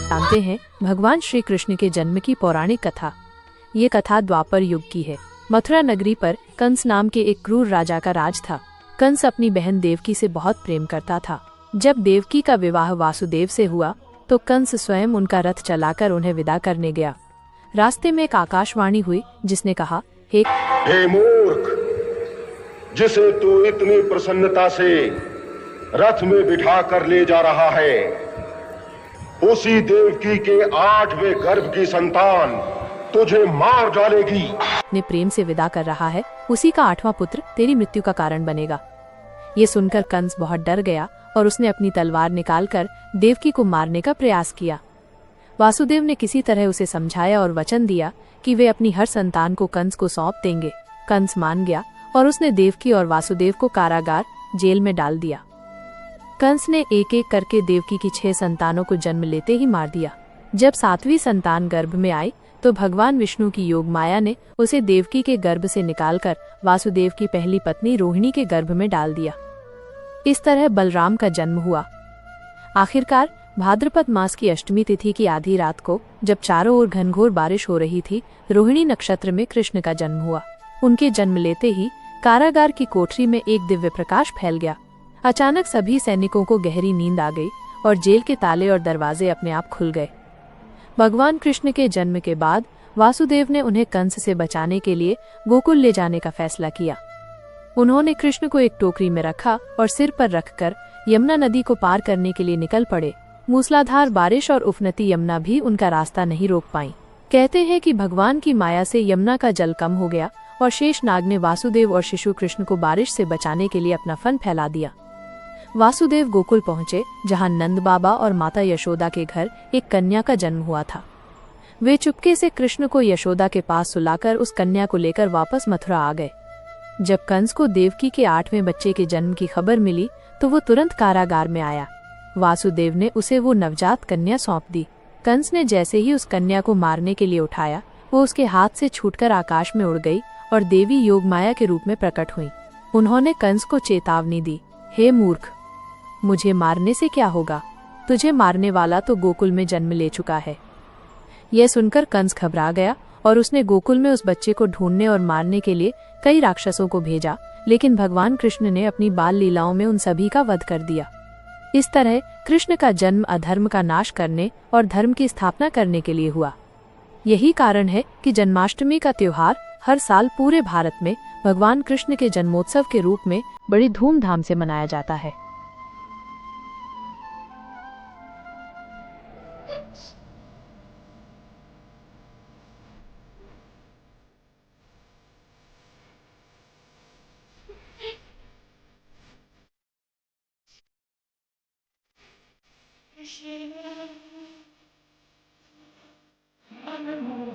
जानते हैं भगवान श्री कृष्ण के जन्म की पौराणिक कथा। ये कथा द्वापर युग की है। मथुरा नगरी पर कंस नाम के एक क्रूर राजा का राज था। कंस अपनी बहन देवकी से बहुत प्रेम करता था। जब देवकी का विवाह वासुदेव से हुआ तो कंस स्वयं उनका रथ चलाकर उन्हें विदा करने गया। रास्ते में एक आकाशवाणी हुई जिसने कहा, हे मूर्ख, जिसे तू इतनी प्रसन्नता से रथ में बिठा कर ले जा रहा है, उसी देवकी के 8वें गर्भ की संतान तुझे मार डालेगी। ने प्रेम से विदा कर रहा है, उसी का 8वां पुत्र तेरी मृत्यु का कारण बनेगा। ये सुनकर कंस बहुत डर गया और उसने अपनी तलवार निकालकर देवकी को मारने का प्रयास किया। वासुदेव ने किसी तरह उसे समझाया और वचन दिया कि वे अपनी हर संतान को कंस को सौंप देंगे। कंस मान गया और उसने देवकी और वासुदेव को कारागार जेल में डाल दिया। कंस ने एक एक करके देवकी की 6 संतानों को जन्म लेते ही मार दिया। जब 7वीं संतान गर्भ में आई तो भगवान विष्णु की योग माया ने उसे देवकी के गर्भ से निकालकर वासुदेव की पहली पत्नी रोहिणी के गर्भ में डाल दिया। इस तरह बलराम का जन्म हुआ। आखिरकार भाद्रपद मास की अष्टमी तिथि की आधी रात को जब चारों ओर घनघोर बारिश हो रही थी, रोहिणी नक्षत्र में कृष्ण का जन्म हुआ। उनके जन्म लेते ही कारागार की कोठरी में एक दिव्य प्रकाश फैल गया। अचानक सभी सैनिकों को गहरी नींद आ गई और जेल के ताले और दरवाजे अपने आप खुल गए। भगवान कृष्ण के जन्म के बाद वासुदेव ने उन्हें कंस से बचाने के लिए गोकुल ले जाने का फैसला किया। उन्होंने कृष्ण को एक टोकरी में रखा और सिर पर रखकर यमुना नदी को पार करने के लिए निकल पड़े। मूसलाधार बारिश और उफनती यमुना भी उनका रास्ता नहीं रोक पाई। कहते हैं कि भगवान की माया से यमुना का जल कम हो गया और शेषनाग ने वासुदेव और शिशु कृष्ण को बारिश से बचाने के लिए अपना फन फैला दिया। वासुदेव गोकुल पहुँचे, जहाँ नंद बाबा और माता यशोदा के घर एक कन्या का जन्म हुआ था। वे चुपके से कृष्ण को यशोदा के पास सुलाकर उस कन्या को लेकर वापस मथुरा आ गए। जब कंस को देवकी के 8वें बच्चे के जन्म की खबर मिली तो वो तुरंत कारागार में आया। वासुदेव ने उसे वो नवजात कन्या सौंप दी। कंस ने जैसे ही उस कन्या को मारने के लिए उठाया, वो उसके हाथ से छूटकर आकाश में उड़ गई और देवी योगमाया के रूप में प्रकट हुई। उन्होंने कंस को चेतावनी दी, हे मूर्ख, मुझे मारने से क्या होगा? तुझे मारने वाला तो गोकुल में जन्म ले चुका है। यह सुनकर कंस घबरा गया और उसने गोकुल में उस बच्चे को ढूंढने और मारने के लिए कई राक्षसों को भेजा, लेकिन भगवान कृष्ण ने अपनी बाल लीलाओं में उन सभी का वध कर दिया। इस तरह कृष्ण का जन्म अधर्म का नाश करने और धर्म की स्थापना करने के लिए हुआ। यही कारण है कि जन्माष्टमी का त्योहार हर साल पूरे भारत में भगवान कृष्ण के जन्मोत्सव के रूप में बड़ी धूमधाम से मनाया जाता है। I'm